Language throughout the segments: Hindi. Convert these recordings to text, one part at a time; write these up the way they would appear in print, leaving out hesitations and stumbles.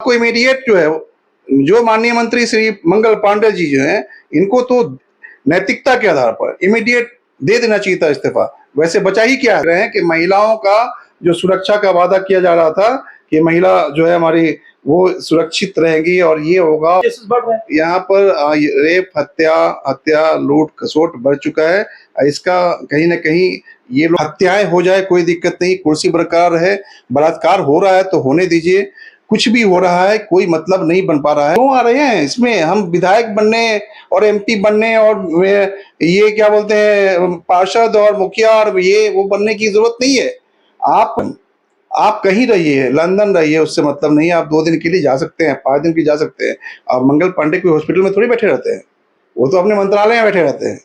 आपको इमीडिएट जो है, जो माननीय मंत्री श्री मंगल पांडे जी जो हैं, इनको तो नैतिकता के आधार पर इमीडिएट दे देना चाहिए था इस्तीफा। वैसे बचा ही क्या रहे हैं कि महिलाओं का जो सुरक्षा का वादा किया जा रहा था कि महिला जो है हमारी वो सुरक्षित रहेंगी और ये होगा, यहाँ पर रेप, हत्या, लूट खसोट बढ़ चुका है। इसका कहीं ना कहीं ये लोग हत्याएं हो जाए कोई दिक्कत नहीं, कुर्सी बरकरार है। बलात्कार हो रहा है तो होने दीजिए, कुछ भी हो रहा है कोई मतलब नहीं बन पा रहा है। क्यों आ रहे हैं इसमें? हम विधायक बनने और एमपी बनने और ये क्या बोलते हैं पार्षद और मुखिया और ये वो बनने की जरूरत नहीं है। आप कहीं रहिए, लंदन रहिए, उससे मतलब नहीं। आप 2 दिन के लिए जा सकते हैं, 5 दिन के लिए जा सकते हैं। और मंगल पांडे कोई हॉस्पिटल में थोड़ी बैठे रहते हैं, वो तो अपने मंत्रालय में बैठे रहते हैं,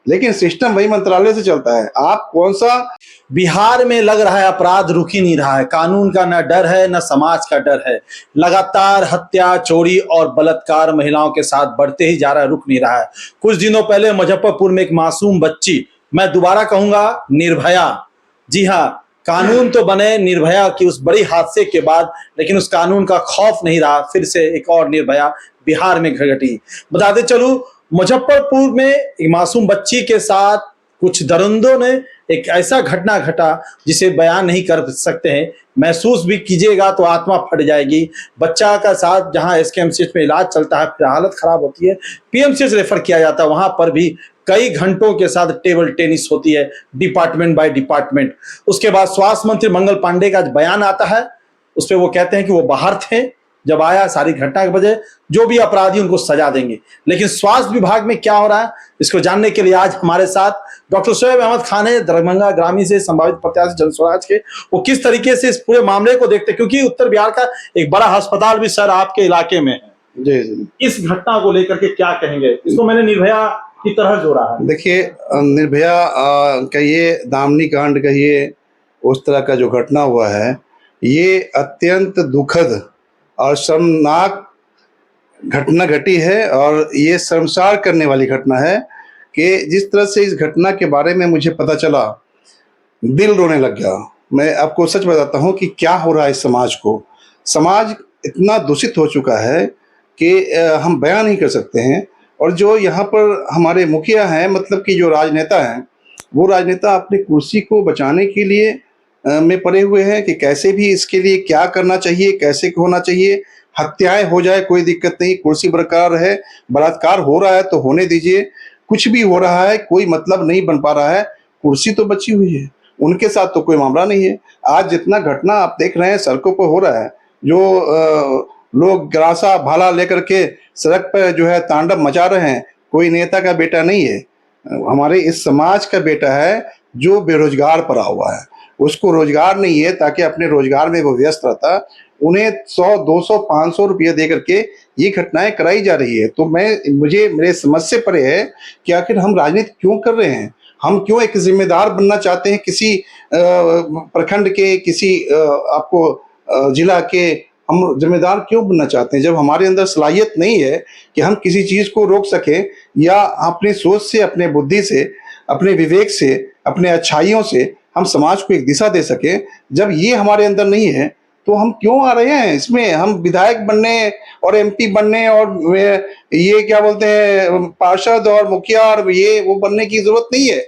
लेकिन सिस्टम वही मंत्रालय से चलता है। आप कौन सा बिहार में लग रहा है अपराध रुक ही नहीं रहा है, कानून का न डर है न समाज का डर है। लगातार हत्या, चोरी और बलात्कार महिलाओं के साथ बढ़ते ही जा रहा है, रुक नहीं रहा है। कुछ दिनों पहले मुजफ्फरपुर में एक मासूम बच्ची, मैं दोबारा कहूंगा निर्भया, जी हाँ, कानून तो बने निर्भया की उस बड़ी हादसे के बाद, लेकिन उस कानून का खौफ नहीं रहा। फिर से एक और निर्भया बिहार में घटी। बताते चलूं, मुजफ्फरपुर में एक मासूम बच्ची के साथ कुछ दरिंदों ने एक ऐसा घटना घटा जिसे बयान नहीं कर सकते हैं। महसूस भी कीजिएगा तो आत्मा फट जाएगी। बच्चा का साथ जहां एसकेएमसीएच में इलाज चलता है, फिर हालत खराब होती है, पीएमसीएच रेफर किया जाता है। वहां पर भी कई घंटों के साथ टेबल टेनिस होती है, डिपार्टमेंट बाय डिपार्टमेंट। उसके बाद स्वास्थ्य मंत्री मंगल पांडे का बयान आता है, उसपे वो कहते हैं कि वो बाहर थे जब आया सारी घटना के वजह, जो भी अपराधी उनको सजा देंगे। लेकिन स्वास्थ्य विभाग में क्या हो रहा है, इसको जानने के लिए आज हमारे साथ डॉक्टर शोएब अहमद खान है, दरभंगा ग्रामीण से संभावित प्रत्याशी जनस्वराज के। वो किस तरीके से इस पूरे मामले को देखते हैं, क्योंकि उत्तर बिहार का एक बड़ा अस्पताल भी सर आपके इलाके में है। जी जी, इस घटना को लेकर के क्या कहेंगे? इसको मैंने निर्भया की तरह जोड़ा है। देखिए, निर्भया कहिए, दामनी कांड कहिए, उस तरह का जो घटना हुआ है, ये अत्यंत दुखद और शर्मनाक घटना घटी है। और ये शर्मसार करने वाली घटना है कि जिस तरह से इस घटना के बारे में मुझे पता चला, दिल रोने लग गया। मैं आपको सच बताता हूँ कि क्या हो रहा है इस समाज को। समाज इतना दूषित हो चुका है कि हम बयान नहीं कर सकते हैं। और जो यहाँ पर हमारे मुखिया हैं, मतलब कि जो राजनेता हैं, वो राजनेता अपनी कुर्सी को बचाने के लिए में पड़े हुए हैं कि कैसे भी इसके लिए क्या करना चाहिए, कैसे होना चाहिए। हत्याएं हो जाए कोई दिक्कत नहीं, कुर्सी बरकरार है। बलात्कार हो रहा है तो होने दीजिए, कुछ भी हो रहा है कोई मतलब नहीं बन पा रहा है, कुर्सी तो बची हुई है। उनके साथ तो कोई मामला नहीं है। आज जितना घटना आप देख रहे हैं सड़कों पर हो रहा है, जो लोग गरासा भाला लेकर के सड़क पर जो है तांडव मचा रहे हैं, कोई नेता का बेटा नहीं है, हमारे इस समाज का बेटा है जो बेरोजगार पड़ा हुआ है। उसको रोजगार नहीं है, ताकि अपने रोजगार में वो व्यस्त रहता, उन्हें 100, 200, 500 रुपये दे करके ये घटनाएं कराई जा रही है। तो मुझे मेरे समझ से परे है कि आखिर हम राजनीति क्यों कर रहे हैं। हम क्यों एक जिम्मेदार बनना चाहते हैं किसी प्रखंड के, किसी आपको जिला के, हम जिम्मेदार क्यों बनना चाहते हैं जब हमारे अंदर सलाहियत नहीं है कि हम किसी चीज को रोक सकें, या अपनी सोच से, अपने बुद्धि से, अपने विवेक से, अपने अच्छाइयों से हम समाज को एक दिशा दे सकें। जब ये हमारे अंदर नहीं है तो हम क्यों आ रहे हैं इसमें? हम विधायक बनने और एमपी बनने और ये क्या बोलते हैं पार्षद और मुखिया और ये वो बनने की जरूरत नहीं है।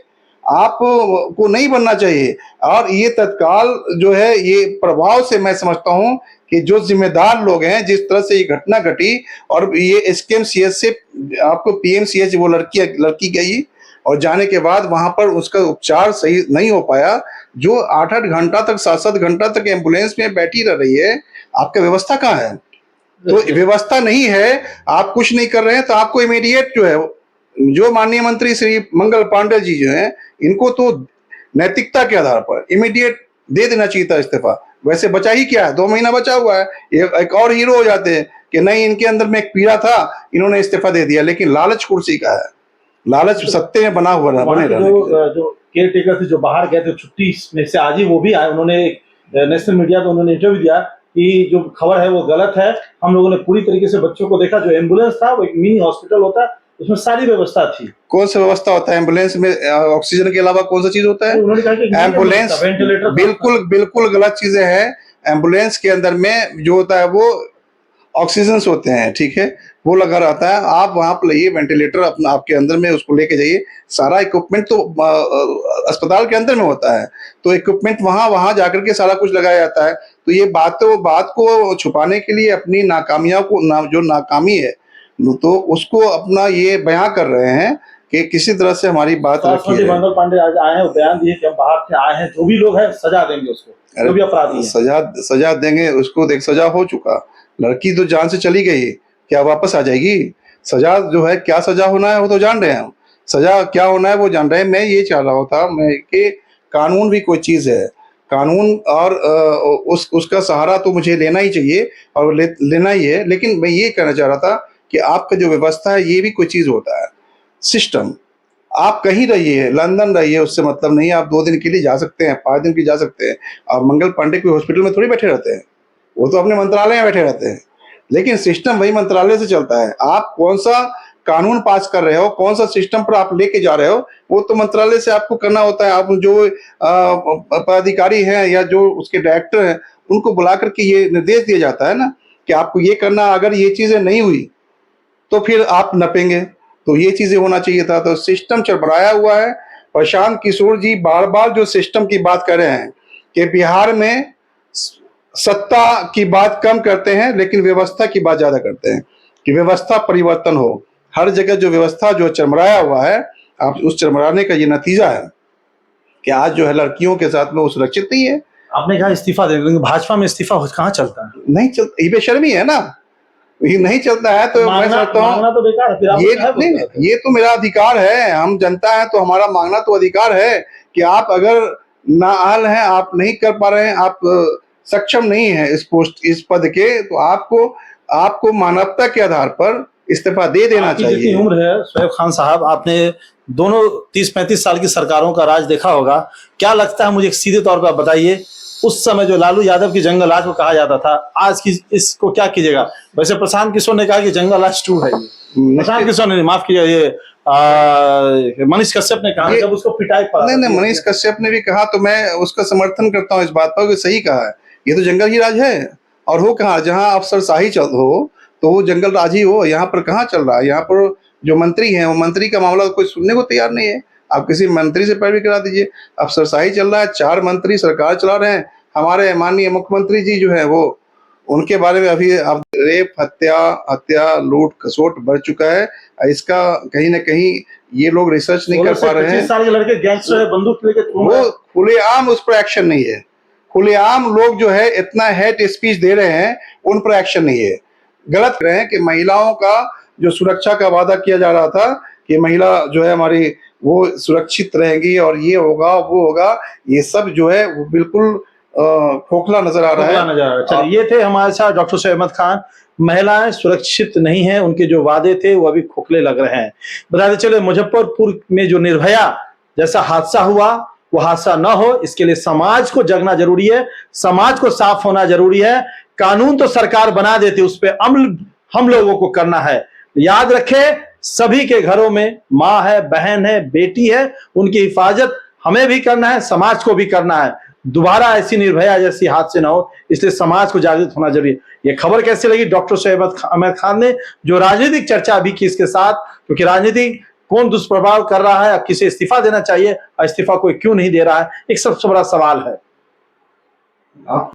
आप को नहीं बनना चाहिए। और ये तत्काल जो है, ये प्रभाव से मैं समझता हूं कि जो जिम्मेदार लोग हैं, जिस तरह से ये घटना घटी, और ये एसकेएमसीएच से आपको पीएमसीएच वो लड़की गई, और जाने के बाद वहां पर उसका उपचार सही नहीं हो पाया, जो 8-8 घंटा तक, 7-7 घंटा तक एम्बुलेंस में बैठी रह रही है। आपका व्यवस्था कहाँ है? तो व्यवस्था नहीं है, आप कुछ नहीं कर रहे हैं, तो आपको इमीडिएट जो है, जो माननीय मंत्री श्री मंगल पांडे जी जो हैं, इनको तो नैतिकता के आधार पर इमीडिएट दे देना चाहिए था इस्तीफा। वैसे बचा ही क्या है, 2 महीना बचा हुआ है, एक और हीरो हो जाते हैं कि नहीं, इनके अंदर में एक पीड़ा था, इन्होंने इस्तीफा दे दिया। लेकिन लालच कुर्सी का है, लालच सत्ते में बना हुआ बने रहने के। जो केयर टेकर थे, जो बाहर गए थे छुट्टी में से, आज ही वो भी आए। उन्होंने नेशनल मीडिया पे उन्होंने इंटरव्यू दिया कि जो खबर है वो गलत है। हम लोगों ने पूरी तरीके से बच्चों को देखा। जो एम्बुलेंस था वो एक मिनी हॉस्पिटल होता है, उसमें सारी व्यवस्था थी। कौन सा व्यवस्था होता है एम्बुलेंस में? ऑक्सीजन के अलावा कौन सा चीज होता है? एम्बुलेंस बिल्कुल बिल्कुल गलत चीजें हैं। एम्बुलेंस के अंदर में जो होता है वो ऑक्सीजन होते हैं, ठीक है, वो लगा रहता है। आप वहाँ पर लाइए वेंटिलेटर अपना, आपके अंदर में उसको लेके जाइए। सारा इक्विपमेंट तो अस्पताल के अंदर में होता है, तो इक्विपमेंट वहाँ जाकर के सारा कुछ लगाया जाता है। तो ये बात को छुपाने के लिए अपनी नाकामियों को जो नाकामी है तो उसको अपना ये बयां कर रहे हैं कि किसी तरह से हमारी बात रखी है। मंगल पांडे आज आए हैं, बयान दिए कि हम बाहर से आए हैं, जो भी लोग हैं सजा देंगे उसको, जो भी अपराधी है सजा देंगे उसको। देख, सजा हो चुका, लड़की तो जान से चली गई, क्या वापस आ जाएगी? सजा जो है, क्या सजा होना है वो तो जान रहे हैं हम, सजा क्या होना है वो जान रहे हैं। मैं ये चाह रहा था मैं कि कानून भी कोई चीज़ है, कानून और उसका सहारा तो मुझे लेना ही चाहिए और लेना ही है। लेकिन मैं ये कहना चाह रहा था कि आपका जो व्यवस्था है ये भी कोई चीज़ होता है, सिस्टम। आप कहीं रहिए, लंदन रहिए, उससे मतलब नहीं, आप 2 दिन के लिए जा सकते हैं, 5 दिन के लिए जा सकते हैं। आप मंगल पांडे के हॉस्पिटल में थोड़ी बैठे रहते हैं, वो तो अपने मंत्रालय में बैठे रहते हैं, लेकिन सिस्टम वही मंत्रालय से चलता है। आप कौन सा कानून पास कर रहे हो, कौन सा सिस्टम पर आप लेके जा रहे हो, वो तो मंत्रालय से आपको करना होता है। आप जो पदाधिकारी हैं या जो उसके डायरेक्टर हैं, उनको बुला करके ये निर्देश दिया जाता है ना कि आपको ये करना, अगर ये चीज़ें नहीं हुई तो फिर आप नपेंगे। तो ये चीजें होना चाहिए था। तो सिस्टम चरबराया हुआ है। प्रशांत किशोर जी बार बार जो सिस्टम की बात कर रहे हैं कि बिहार में सत्ता की बात कम करते हैं लेकिन व्यवस्था की बात ज्यादा करते हैं, कि व्यवस्था परिवर्तन हो। हर जगह जो व्यवस्था जो चरमराया हुआ है, आप उस चरमराने का ये नतीजा है कि आज जो है लड़कियों के साथ में वो सुरक्षित नहीं है। आपने कहा इस्तीफा दे, लेकिन भाजपा में इस्तीफा कहाँ चलता है? नहीं चलता, ये बेशर्मी है ना, ये नहीं चलता है। तो मैं समझता हूँ तो बेकार है, ये नहीं, ये तो मेरा अधिकार है, हम जनता है तो हमारा मांगना तो अधिकार है कि आप अगर नाअहल हैं, आप नहीं कर पा रहे हैं, आप सक्षम नहीं है इस पोस्ट, इस पद के, तो आपको मानवता के आधार पर इस्तीफा दे देना चाहिए। जितनी उम्र है शोएब खान साहब, आपने दोनों 30-35 साल की सरकारों का राज देखा होगा, क्या लगता है मुझे सीधे तौर पर बताइए, उस समय जो लालू यादव की जंगल राज को कहा जाता था, आज की इसको क्या कीजिएगा? वैसे प्रशांत किशोर ने कहा कि जंगल राज 2 है ये, प्रशांत किशोर ने, माफ कीजिए, ये मनीष कश्यप ने कहा जब उसको पिटाई पड़ा। नहीं, मनीष कश्यप ने भी कहा, तो मैं उसका समर्थन करता हूँ इस बात पर, सही कहा है, ये तो जंगल ही राज है। और हो कहाँ, जहाँ अफसरशाही चल हो तो वो जंगल राज ही हो। यहाँ पर कहाँ चल रहा है? यहाँ पर जो मंत्री हैं, वो मंत्री का मामला कोई सुनने को तैयार नहीं है। आप किसी मंत्री से पैरवी करा दीजिए। अफसरशाही चल रहा है, 4 मंत्री सरकार चला रहे हैं। हमारे माननीय मुख्यमंत्री जी जो है वो, उनके बारे में अभी अब रेप, हत्या, लूट खसोट बढ़ चुका है। इसका कहीं ना कहीं ये लोग रिसर्च नहीं कर पा रहे हैं। 25 साल के लड़के गैंगस्टर है, बंदूक लेके, वो खुलेआम उस पर एक्शन नहीं है। खुलेआम लोग जो है इतना हेट स्पीच दे रहे हैं, उन पर एक्शन नहीं है। गलत रहे हैं कि महिलाओं का जो सुरक्षा का वादा किया जा रहा था कि महिला जो है हमारी वो सुरक्षित रहेंगी और ये होगा वो होगा, ये सब जो है वो बिल्कुल खोखला नजर आ रहा है। चलिए, ये थे हमारे साथ डॉक्टर शोएब अहमद खान। महिलाएं सुरक्षित नहीं है, उनके जो वादे थे वो अभी खोखले लग रहे हैं। बताते चले, मुजफ्फरपुर में जो निर्भया जैसा हादसा हुआ, वो हादसा ना हो, इसके लिए समाज को जगना जरूरी है, समाज को साफ होना जरूरी है। कानून तो सरकार बना देती, उस पर अमल हम लोगों को करना है। याद रखें, सभी के घरों में माँ है, बहन है, बेटी है, उनकी हिफाजत हमें भी करना है, समाज को भी करना है। दोबारा ऐसी निर्भया जैसी हादसे ना हो, इसलिए समाज को जागृत होना जरूरी है। ये खबर कैसे लगी डॉक्टर शोएब अहमद खान ने जो राजनीतिक चर्चा अभी की इसके साथ, क्योंकि राजनीति कौन दुष्प्रभाव कर रहा है, किसे इस्तीफा देना चाहिए, इस्तीफा कोई क्यों नहीं दे रहा है, एक सबसे बड़ा सवाल है।